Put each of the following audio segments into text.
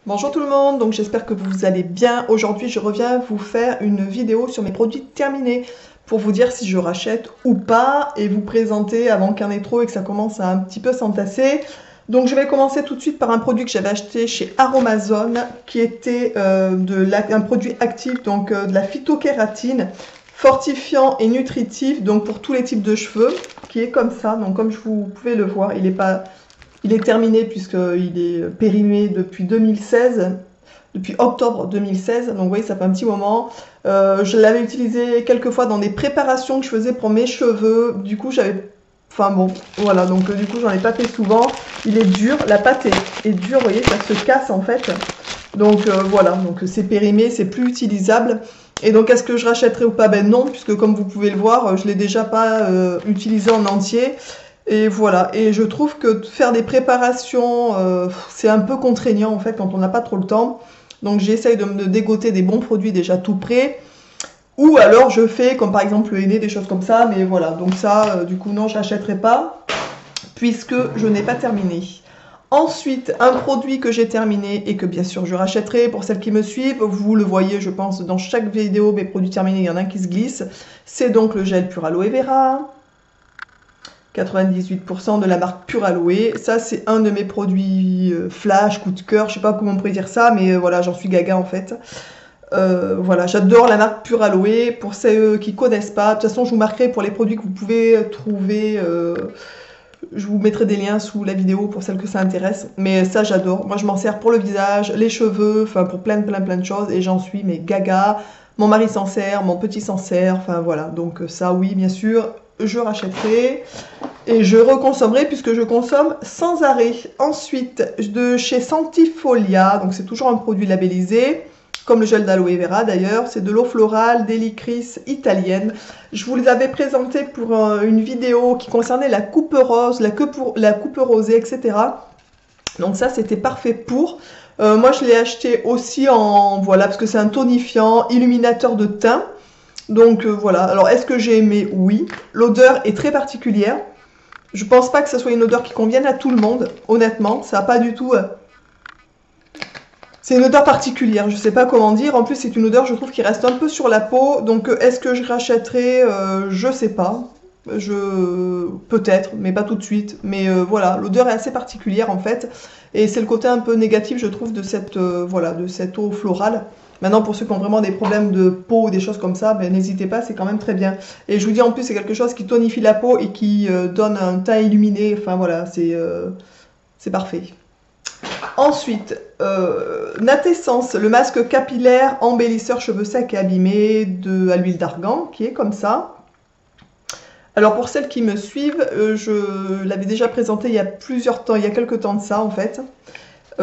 Bonjour tout le monde, donc j'espère que vous allez bien. Aujourd'hui, je reviens vous faire une vidéo sur mes produits terminés pour vous dire si je rachète ou pas et vous présenter avant qu'il y en ait trop et que ça commence à un petit peu s'entasser. Donc je vais commencer tout de suite par un produit que j'avais acheté chez Aromazone qui était un produit actif, donc de la phytokératine, fortifiant et nutritif, donc pour tous les types de cheveux, qui est comme ça. Donc comme vous pouvez le voir, il est terminé puisqu'il est périmé depuis 2016, depuis octobre 2016, donc vous voyez ça fait un petit moment. Je l'avais utilisé quelques fois dans des préparations que je faisais pour mes cheveux, du coup j'avais... Enfin bon, voilà, donc du coup j'en ai pas fait souvent. Il est dur, la pâte est dure, vous voyez, ça se casse en fait. Donc voilà, donc c'est périmé, c'est plus utilisable. Et donc est-ce que je rachèterai ou pas? Ben non, puisque comme vous pouvez le voir, je l'ai déjà pas utilisé en entier. Et voilà, et je trouve que faire des préparations, c'est un peu contraignant en fait quand on n'a pas trop le temps. Donc j'essaye de me dégoter des bons produits déjà tout prêts. Ou alors je fais comme par exemple le henné, des choses comme ça. Mais voilà, donc ça, du coup non, je n'achèterai pas puisque je n'ai pas terminé. Ensuite, un produit que j'ai terminé et que bien sûr je rachèterai pour celles qui me suivent. Vous le voyez, je pense, dans chaque vidéo, mes produits terminés, il y en a un qui se glisse. C'est donc le gel Pur Aloe Vera. 98% de la marque Pur Aloe. Ça, c'est un de mes produits flash, coup de cœur. Je sais pas comment on pourrait dire ça, mais voilà, j'en suis gaga en fait. Voilà, j'adore la marque Pur Aloe. Pour ceux qui connaissent pas, de toute façon, je vous marquerai pour les produits que vous pouvez trouver. Je vous mettrai des liens sous la vidéo pour celles que ça intéresse. Mais ça, j'adore. Moi, je m'en sers pour le visage, les cheveux, enfin pour plein de choses. Et j'en suis mais gaga. Mon mari s'en sert, mon petit s'en sert. Enfin voilà, donc ça, oui, bien sûr, je rachèterai. Et je reconsommerai puisque je consomme sans arrêt. Ensuite, de chez Santifolia, donc c'est toujours un produit labellisé, comme le gel d'aloe vera d'ailleurs, c'est de l'eau florale d'Helicris italienne. Je vous les avais présentés pour une vidéo qui concernait la coupe rose, la coupe rosée, etc. Donc ça, c'était parfait pour. Moi, je l'ai acheté aussi en, voilà, parce que c'est un tonifiant, illuminateur de teint. Donc voilà, alors est-ce que j'ai aimé? Oui. L'odeur est très particulière. Je pense pas que ce soit une odeur qui convienne à tout le monde, honnêtement. Ça n'a pas du tout... C'est une odeur particulière, je sais pas comment dire. En plus, c'est une odeur, je trouve, qui reste un peu sur la peau. Donc, est-ce que je rachèterai? Je sais pas. Peut-être, mais pas tout de suite. Mais voilà, l'odeur est assez particulière, en fait. Et c'est le côté un peu négatif, je trouve, de cette, voilà, de cette eau florale. Maintenant, pour ceux qui ont vraiment des problèmes de peau ou des choses comme ça, ben, n'hésitez pas, c'est quand même très bien. Et je vous dis, en plus, c'est quelque chose qui tonifie la peau et qui donne un teint illuminé. Enfin, voilà, c'est parfait. Ensuite, Natessence, le masque capillaire embellisseur cheveux secs et abîmés à l'huile d'argan, qui est comme ça. Alors pour celles qui me suivent, je l'avais déjà présenté il y a plusieurs temps, il y a quelques temps de ça en fait,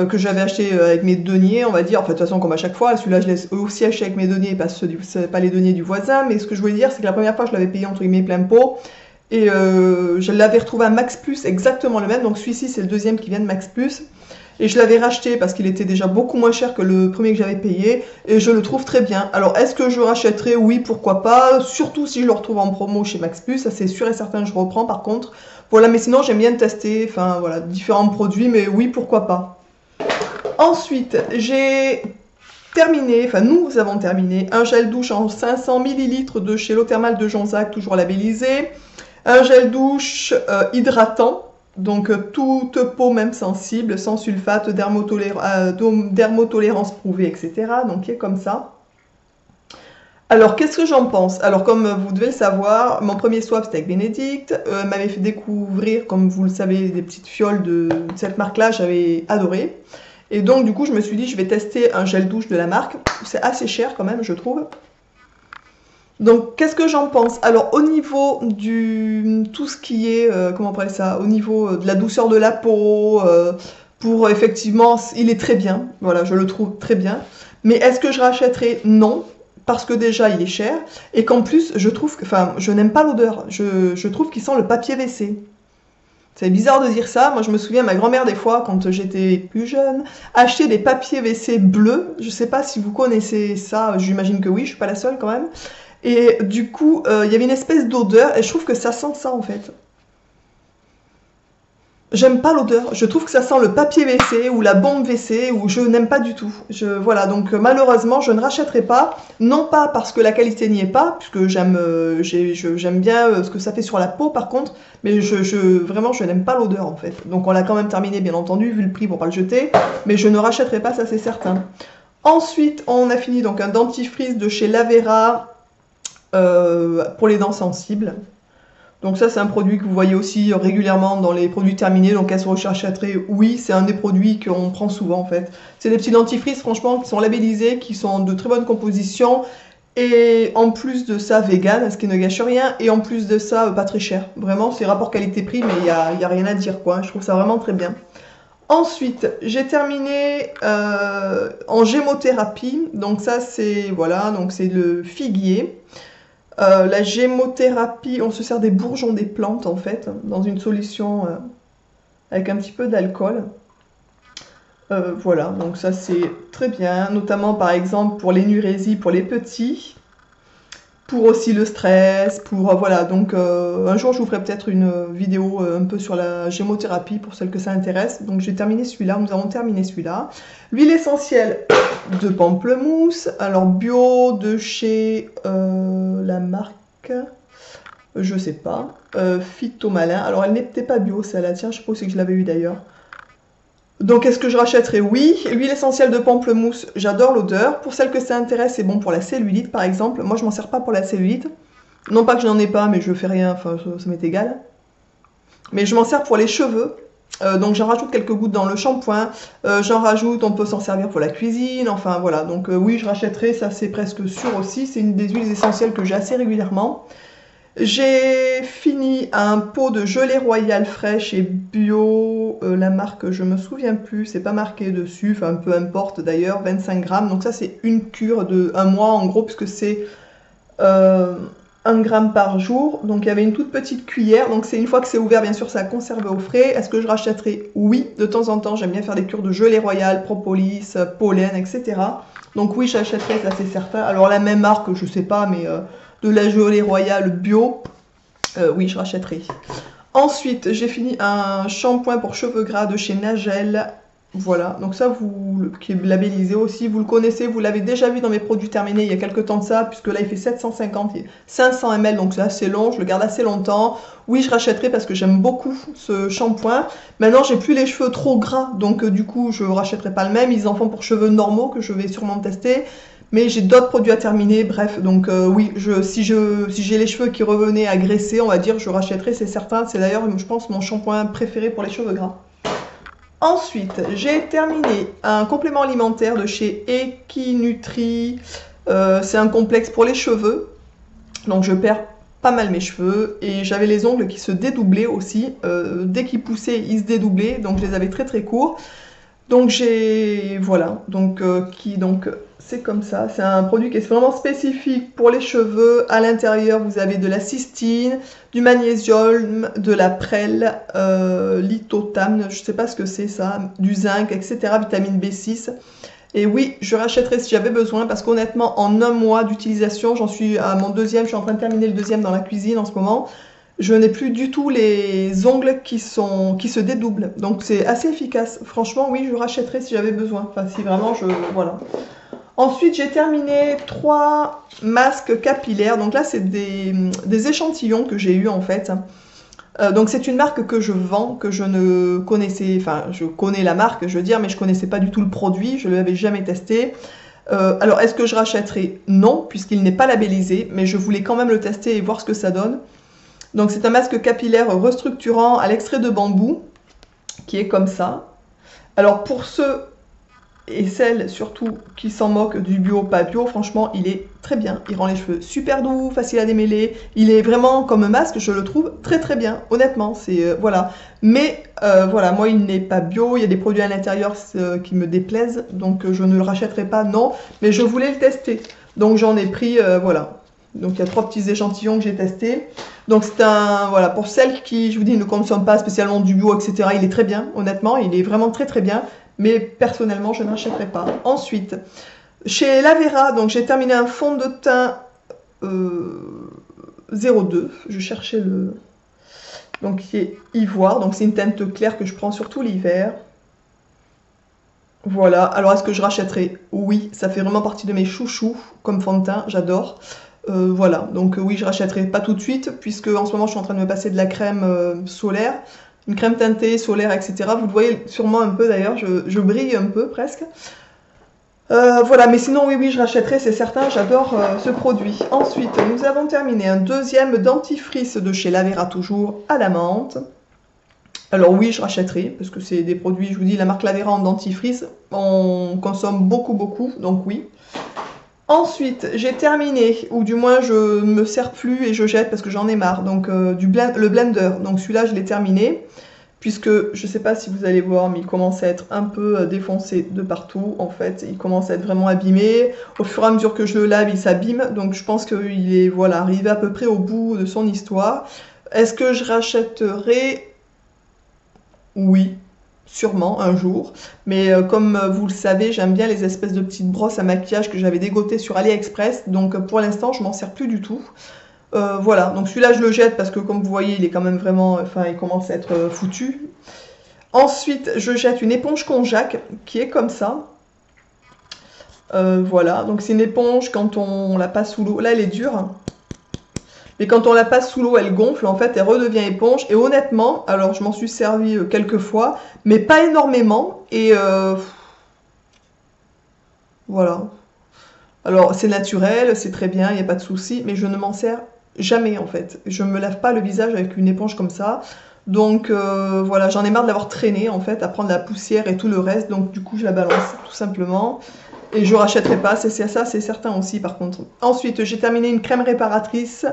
que j'avais acheté avec mes deniers, on va dire. En fait, de toute façon, comme à chaque fois, celui-là je laisse aussi acheter avec mes deniers, pas les deniers du voisin. Mais ce que je voulais dire, c'est que la première fois, je l'avais payé entre guillemets plein pot. Et je l'avais retrouvé à Max Plus, exactement le même. Donc celui-ci, c'est le deuxième qui vient de Max Plus. Et je l'avais racheté parce qu'il était déjà beaucoup moins cher que le premier que j'avais payé. Et je le trouve très bien. Alors, est-ce que je rachèterai? Oui, pourquoi pas. Surtout si je le retrouve en promo chez Max Plus. Ça, c'est sûr et certain, je reprends par contre. Voilà, mais sinon, j'aime bien tester. Enfin, voilà, différents produits. Mais oui, pourquoi pas. Ensuite, j'ai terminé, enfin nous avons terminé, un gel douche en 500 ml de chez L'Eau Thermale de Jonzac, toujours labellisé. Un gel douche hydratant. Donc toute peau même sensible, sans sulfate, dermotolérance prouvée, etc. Donc il est comme ça. Alors qu'est-ce que j'en pense? Alors comme vous devez le savoir, mon premier swap c'était avec Bénédicte, m'avait fait découvrir, comme vous le savez, des petites fioles de cette marque-là, j'avais adoré. Et donc du coup je me suis dit je vais tester un gel douche de la marque, c'est assez cher quand même je trouve. Donc, qu'est-ce que j'en pense? Alors, au niveau du tout ce qui est, comment on appelle ça? Au niveau de la douceur de la peau, pour effectivement, il est très bien. Voilà, je le trouve très bien. Mais est-ce que je rachèterai? Non, parce que déjà, il est cher. Et qu'en plus, je trouve que, enfin, je n'aime pas l'odeur. Je trouve qu'il sent le papier WC. C'est bizarre de dire ça. Moi, je me souviens, ma grand-mère, des fois, quand j'étais plus jeune, achetait des papiers WC bleus. Je sais pas si vous connaissez ça. J'imagine que oui, je suis pas la seule quand même. Et du coup, il y avait une espèce d'odeur, et je trouve que ça sent ça en fait. J'aime pas l'odeur, je trouve que ça sent le papier WC ou la bombe WC, ou je n'aime pas du tout. Voilà, donc malheureusement je ne rachèterai pas, non pas parce que la qualité n'y est pas, puisque j'aime bien ce que ça fait sur la peau par contre, mais vraiment je n'aime pas l'odeur en fait. Donc on l'a quand même terminé bien entendu, vu le prix pour pas le jeter, mais je ne rachèterai pas, ça c'est certain. Ensuite on a fini donc un dentifrice de chez Lavera pour les dents sensibles. Donc ça, c'est un produit que vous voyez aussi régulièrement dans les produits terminés. Donc est-ce que vous rachèterez? Oui, c'est un des produits qu'on prend souvent en fait. C'est des petits dentifrices franchement qui sont labellisés, qui sont de très bonne composition. Et en plus de ça, vegan, ce qui ne gâche rien. Et en plus de ça, pas très cher. Vraiment, c'est rapport qualité-prix, mais il y a rien à dire quoi. Je trouve ça vraiment très bien. Ensuite, j'ai terminé en gémothérapie. Donc ça, c'est voilà, donc c'est le figuier. La gémothérapie, on se sert des bourgeons des plantes en fait, dans une solution avec un petit peu d'alcool. Voilà, donc ça c'est très bien, notamment par exemple pour l'énurésie pour les petits, pour aussi le stress, pour voilà, donc un jour je vous ferai peut-être une vidéo un peu sur la gémothérapie pour celles que ça intéresse. Donc j'ai terminé celui-là, nous avons terminé celui-là. L'huile essentielle de pamplemousse, alors bio de chez la marque, je sais pas, Phytomalin. Alors elle n'était pas bio celle-là, tiens, je sais pas où c'est que je l'avais eu d'ailleurs. Donc est-ce que je rachèterai? Oui. L'huile essentielle de pamplemousse, j'adore l'odeur. Pour celles que ça intéresse, c'est bon pour la cellulite par exemple. Moi je m'en sers pas pour la cellulite. Non pas que je n'en ai pas, mais je fais rien, enfin ça m'est égal. Mais je m'en sers pour les cheveux. Donc j'en rajoute quelques gouttes dans le shampoing, j'en rajoute, on peut s'en servir pour la cuisine, enfin voilà, donc oui je rachèterai, ça c'est presque sûr aussi, c'est une des huiles essentielles que j'ai assez régulièrement. J'ai fini un pot de gelée royale fraîche et bio, la marque je me souviens plus, c'est pas marqué dessus, enfin peu importe d'ailleurs, 25 grammes, donc ça c'est une cure de 1 mois en gros, puisque c'est 1 gramme par jour, donc il y avait une toute petite cuillère, donc c'est une fois que c'est ouvert bien sûr ça a conservé au frais. Est-ce que je rachèterai? Oui, de temps en temps j'aime bien faire des cures de gelée royale, propolis, pollen, etc. Donc oui j'achèterai, ça c'est certain. Alors la même marque, je sais pas, mais de la gelée royale bio, oui je rachèterai. Ensuite j'ai fini un shampoing pour cheveux gras de chez Nagel. Voilà, donc ça, qui est labellisé aussi, vous le connaissez, vous l'avez déjà vu dans mes produits terminés il y a quelques temps de ça, puisque là il fait 750 et 500 ml, donc c'est assez long, je le garde assez longtemps. Oui, je rachèterai parce que j'aime beaucoup ce shampoing. Maintenant, j'ai plus les cheveux trop gras, donc du coup, je rachèterai pas le même. Ils en font pour cheveux normaux, que je vais sûrement tester. Mais j'ai d'autres produits à terminer, bref, donc oui, si j'ai les cheveux qui revenaient à graisser, on va dire, je rachèterai, c'est certain. C'est d'ailleurs, je pense, mon shampoing préféré pour les cheveux gras. Ensuite, j'ai terminé un complément alimentaire de chez Equinutri. C'est un complexe pour les cheveux. Donc je perds pas mal mes cheveux. Et j'avais les ongles qui se dédoublaient aussi. Dès qu'ils poussaient, ils se dédoublaient. Donc je les avais très très courts. Donc j'ai... Voilà. Donc c'est comme ça. C'est un produit qui est vraiment spécifique pour les cheveux. À l'intérieur, vous avez de la cystine, du magnésium, de la prêle, lithotamne, je ne sais pas ce que c'est ça, du zinc, etc., vitamine B6. Et oui, je rachèterai si j'avais besoin, parce qu'honnêtement, en 1 mois d'utilisation, j'en suis à mon deuxième, je suis en train de terminer le deuxième dans la cuisine en ce moment. Je n'ai plus du tout les ongles qui se dédoublent. Donc c'est assez efficace. Franchement, oui, je rachèterai si j'avais besoin. Enfin, si vraiment, voilà. Ensuite, j'ai terminé 3 masques capillaires. Donc là, c'est des échantillons que j'ai eu en fait. Donc c'est une marque que je vends, que je ne connaissais... Enfin, je connais la marque, je veux dire, mais je connaissais pas du tout le produit. Je ne l'avais jamais testé. Alors, est-ce que je rachèterai? Non, puisqu'il n'est pas labellisé. Mais je voulais quand même le tester et voir ce que ça donne. Donc c'est un masque capillaire restructurant à l'extrait de bambou, qui est comme ça. Alors pour ceux et celles surtout qui s'en moquent du bio, pas bio, franchement il est très bien. Il rend les cheveux super doux, facile à démêler. Il est vraiment comme un masque, je le trouve très très bien, honnêtement. C'est voilà. Mais voilà, moi il n'est pas bio, il y a des produits à l'intérieur qui me déplaisent, donc je ne le rachèterai pas, non. Mais je voulais le tester, donc j'en ai pris, voilà. Donc il y a 3 petits échantillons que j'ai testés. Donc c'est un, voilà, pour celles qui, je vous dis, ne consomment pas spécialement du bio, etc. Il est très bien, honnêtement, il est vraiment très très bien. Mais personnellement, je n'achèterai pas. Ensuite, chez Lavera, donc j'ai terminé un fond de teint 02. Je cherchais donc qui est ivoire. Donc c'est une teinte claire que je prends surtout l'hiver. Voilà, alors est-ce que je rachèterai? Oui, ça fait vraiment partie de mes chouchous comme fond de teint, j'adore. Voilà, donc oui, je rachèterai pas tout de suite, puisque en ce moment je suis en train de me passer de la crème solaire, une crème teintée, solaire, etc. Vous le voyez sûrement un peu d'ailleurs, je brille un peu presque. Voilà, mais sinon oui, je rachèterai, c'est certain, j'adore ce produit. Ensuite, nous avons terminé un deuxième dentifrice de chez Lavera, toujours à la menthe. Alors oui, je rachèterai, parce que c'est des produits, je vous dis, la marque Lavera en dentifrice, on consomme beaucoup, donc oui. Ensuite, j'ai terminé, ou du moins je me sers plus et je jette parce que j'en ai marre, donc le blender. Donc celui-là, je l'ai terminé, puisque je sais pas si vous allez voir, mais il commence à être un peu défoncé de partout, en fait. Il commence à être vraiment abîmé. Au fur et à mesure que je le lave, il s'abîme, donc je pense qu'il est voilà, arrivé à peu près au bout de son histoire. Est-ce que je rachèterai? Oui, sûrement un jour. Mais comme vous le savez, j'aime bien les espèces de petites brosses à maquillage que j'avais dégotées sur AliExpress. Donc pour l'instant, je m'en sers plus du tout. Voilà, donc celui-là, je le jette parce que comme vous voyez, il est quand même vraiment... Enfin, il commence à être foutu. Ensuite, je jette une éponge konjac qui est comme ça. Voilà, donc c'est une éponge quand on la passe sous l'eau. Là, elle est dure. Mais quand on la passe sous l'eau, elle gonfle, en fait, elle redevient éponge. Et honnêtement, alors je m'en suis servi quelques fois, mais pas énormément. Et voilà. Alors c'est naturel, c'est très bien, il n'y a pas de souci, mais je ne m'en sers jamais en fait. Je ne me lave pas le visage avec une éponge comme ça. Donc voilà, j'en ai marre de l'avoir traîné en fait, à prendre la poussière et tout le reste. Donc du coup, je la balance tout simplement. Et je rachèterai pas, c'est ça, c'est certain aussi par contre. Ensuite, j'ai terminé une crème réparatrice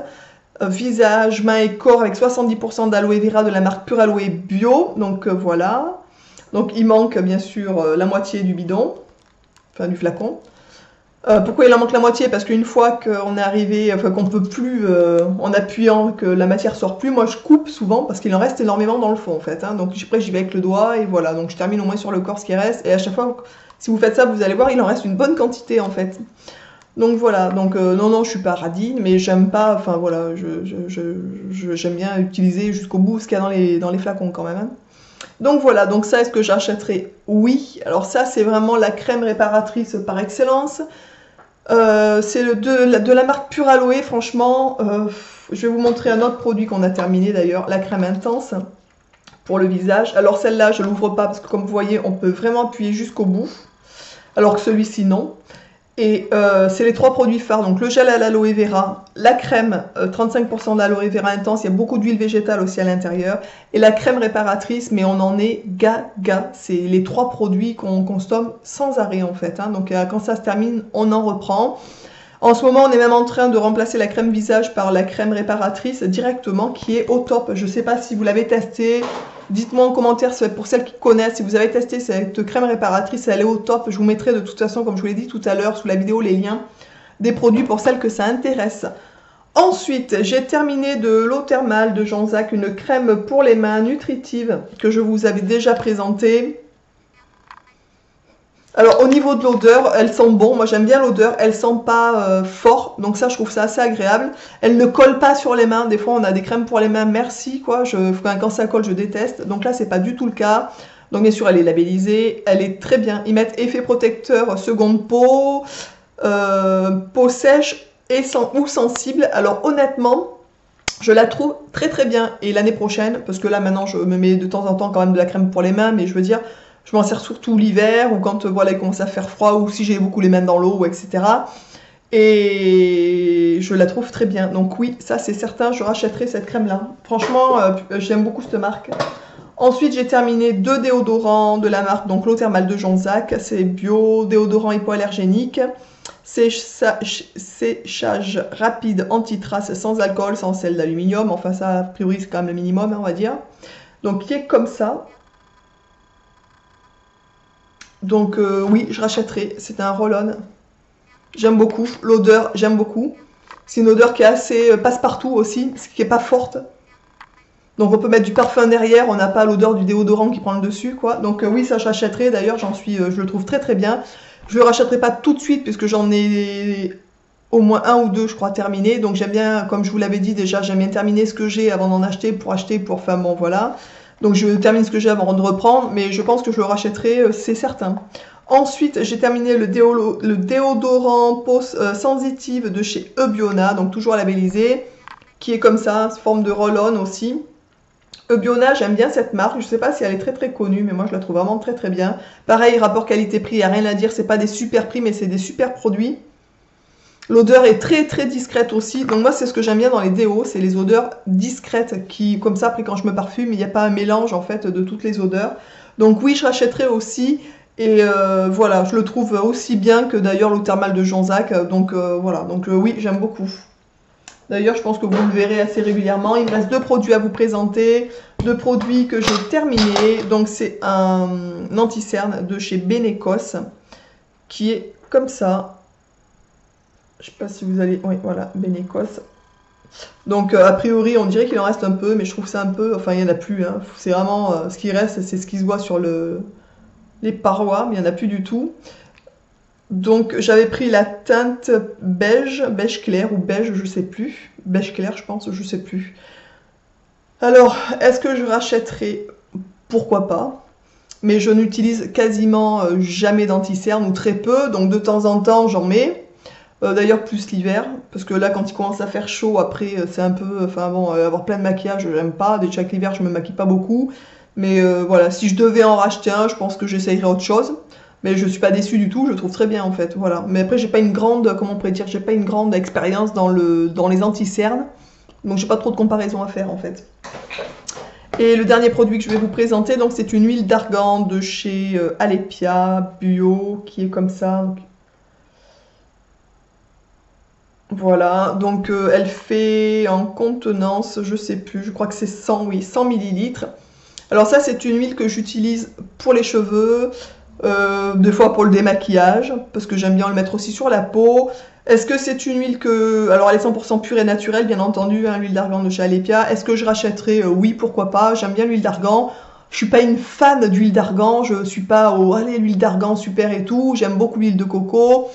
visage, mains et corps avec 70% d'aloe vera de la marque Pure Aloe Bio. Donc voilà. Donc il manque bien sûr la moitié du bidon, enfin du flacon. Pourquoi il en manque la moitié? Parce qu'une fois qu'on est arrivé, enfin qu'on peut plus, en appuyant, que la matière sort plus, moi je coupe souvent parce qu'il en reste énormément dans le fond en fait. Hein. Donc après j'y vais avec le doigt et voilà. Donc je termine au moins sur le corps ce qui reste. Et à chaque fois, si vous faites ça, vous allez voir, il en reste une bonne quantité en fait. Donc voilà, donc non, je suis pas radine, mais j'aime pas, enfin voilà, j'aime bien utiliser jusqu'au bout ce qu'il y a dans les flacons quand même. Hein. Donc voilà, donc ça, est-ce que j'achèterai? Oui. Alors ça, c'est vraiment la crème réparatrice par excellence. C'est de la marque Pure Aloe, franchement. Je vais vous montrer un autre produit qu'on a terminé d'ailleurs, la crème intense pour le visage. Alors celle-là, je l'ouvre pas parce que comme vous voyez, on peut vraiment appuyer jusqu'au bout, alors que celui-ci, non. Et c'est les trois produits phares, donc le gel à l'aloe vera, la crème 35% d'aloe vera intense, il y a beaucoup d'huile végétale aussi à l'intérieur, et la crème réparatrice, mais on en est gaga. C'est les trois produits qu'on consomme sans arrêt en fait. Hein. Donc quand ça se termine, on en reprend. En ce moment, on est même en train de remplacer la crème visage par la crème réparatrice directement, qui est au top. Je ne sais pas si vous l'avez testé. Dites-moi en commentaire pour celles qui connaissent, si vous avez testé cette crème réparatrice, elle est au top. Je vous mettrai de toute façon, comme je vous l'ai dit tout à l'heure, sous la vidéo, les liens des produits pour celles que ça intéresse. Ensuite, j'ai terminé de l'eau thermale de Jean-Zac, une crème pour les mains nutritive que je vous avais déjà présentée. Alors au niveau de l'odeur, elles sont bonnes, moi j'aime bien l'odeur, elles sont pas fort, donc ça je trouve ça assez agréable. Elles ne collent pas sur les mains, des fois on a des crèmes pour les mains, merci quoi, quand ça colle je déteste, donc là c'est pas du tout le cas. Donc bien sûr elle est labellisée, elle est très bien, ils mettent effet protecteur seconde peau, peau sèche ou sensible, alors honnêtement je la trouve très bien. Et l'année prochaine, parce que là maintenant je me mets de temps en temps quand même de la crème pour les mains, mais je veux dire... Je m'en sers surtout l'hiver ou quand voilà, il commence à faire froid ou si j'ai beaucoup les mains dans l'eau, etc. Et je la trouve très bien. Donc oui, ça c'est certain, je rachèterai cette crème-là. Franchement, j'aime beaucoup cette marque. Ensuite, j'ai terminé 2 déodorants de la marque, donc l'eau thermale de Jean-Zac. C'est bio, déodorant hypoallergénique. Séchage rapide, anti-trace, sans alcool, sans sel d'aluminium. Enfin ça, a priori, c'est quand même le minimum, hein, on va dire. Donc qui est comme ça. Donc oui, je rachèterai. C'est un roll-on. J'aime beaucoup. L'odeur, j'aime beaucoup. C'est une odeur qui est assez passe-partout aussi, ce qui n'est pas forte. Donc on peut mettre du parfum derrière, on n'a pas l'odeur du déodorant qui prend le dessus, quoi. Donc oui, ça je rachèterai. D'ailleurs, je le trouve très bien. Je ne le rachèterai pas tout de suite puisque j'en ai au moins un ou deux, je crois, terminés. Donc j'aime bien, comme je vous l'avais dit déjà, j'aime bien terminer ce que j'ai avant d'en acheter, enfin bon, voilà. Donc je termine ce que j'ai avant de reprendre, mais je pense que je le rachèterai, c'est certain. Ensuite, j'ai terminé le déodorant peau sensitive de chez Ebiona, donc toujours labellisé, qui est comme ça, forme de roll-on aussi. Ebiona, j'aime bien cette marque, je sais pas si elle est très très connue, mais moi je la trouve vraiment très très bien. Pareil, rapport qualité-prix, il n'y a rien à dire, c'est pas des super prix, mais c'est des super produits. L'odeur est très très discrète aussi, donc moi c'est ce que j'aime bien dans les déos, c'est les odeurs discrètes qui, comme ça, après quand je me parfume, il n'y a pas un mélange en fait de toutes les odeurs. Donc oui, je rachèterai aussi, et voilà, je le trouve aussi bien que d'ailleurs l'eau thermale de Jonzac, donc voilà, donc oui, j'aime beaucoup. D'ailleurs, je pense que vous le verrez assez régulièrement. Il me reste deux produits à vous présenter, deux produits que j'ai terminés. Donc c'est un anti-cerne de chez Benecos, qui est comme ça. Je sais pas si vous allez... Oui, voilà, Benecos. Donc, a priori, on dirait qu'il en reste un peu, mais je trouve ça un peu... Enfin, il n'y en a plus. Hein. C'est vraiment... ce qui reste, c'est ce qui se voit sur les parois, mais il n'y en a plus du tout. Donc, j'avais pris la teinte beige, beige clair ou beige, je sais plus. Beige clair, je pense, je sais plus. Alors, est-ce que je rachèterai? Pourquoi pas? Mais je n'utilise quasiment jamais d'anti-cerne ou très peu, donc de temps en temps, j'en mets. D'ailleurs plus l'hiver, parce que là quand il commence à faire chaud, après c'est un peu, enfin bon, avoir plein de maquillage, j'aime pas. Déjà que l'hiver je me maquille pas beaucoup, mais voilà, si je devais en racheter un, je pense que j'essayerais autre chose. Mais je suis pas déçue du tout, je le trouve très bien en fait, voilà. Mais après j'ai pas une grande, comment on pourrait dire, j'ai pas une grande expérience dans les anti-cernes, donc j'ai pas trop de comparaison à faire en fait. Et le dernier produit que je vais vous présenter, donc c'est une huile d'argan de chez Alepia Bio, qui est comme ça. Voilà, donc elle fait en contenance, je sais plus, je crois que c'est 100, oui, 100 millilitres. Alors ça, c'est une huile que j'utilise pour les cheveux, des fois pour le démaquillage, parce que j'aime bien le mettre aussi sur la peau. Est-ce que c'est une huile que... Alors elle est 100% pure et naturelle, bien entendu, hein, l'huile d'argan de chez Alepia. Est-ce que je rachèterai? Oui, pourquoi pas, j'aime bien l'huile d'argan. Je suis pas une fan d'huile d'argan, je suis pas au allez l'huile d'argan super et tout, j'aime beaucoup l'huile de coco.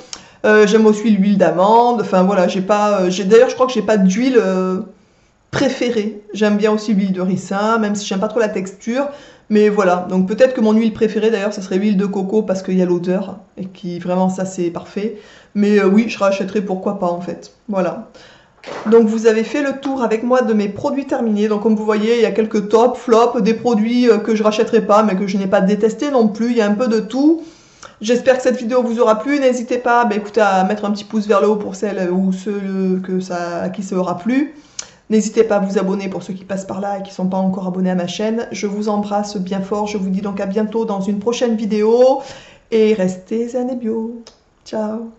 J'aime aussi l'huile d'amande. Enfin voilà, j'ai pas. D'ailleurs, je crois que j'ai pas d'huile préférée. J'aime bien aussi l'huile de ricin, même si j'aime pas trop la texture. Mais voilà, donc peut-être que mon huile préférée d'ailleurs, ça serait l'huile de coco parce qu'il y a l'odeur et qui vraiment ça c'est parfait. Mais oui, je rachèterai pourquoi pas en fait. Voilà. Donc vous avez fait le tour avec moi de mes produits terminés. Donc comme vous voyez, il y a quelques tops, flops, des produits que je rachèterai pas mais que je n'ai pas détesté non plus. Il y a un peu de tout. J'espère que cette vidéo vous aura plu. N'hésitez pas écoutez, à mettre un petit pouce vers le haut pour celles ou ceux à qui ça aura plu. N'hésitez pas à vous abonner pour ceux qui passent par là et qui ne sont pas encore abonnés à ma chaîne. Je vous embrasse bien fort. Je vous dis donc à bientôt dans une prochaine vidéo. Et restez zen et bio. Ciao.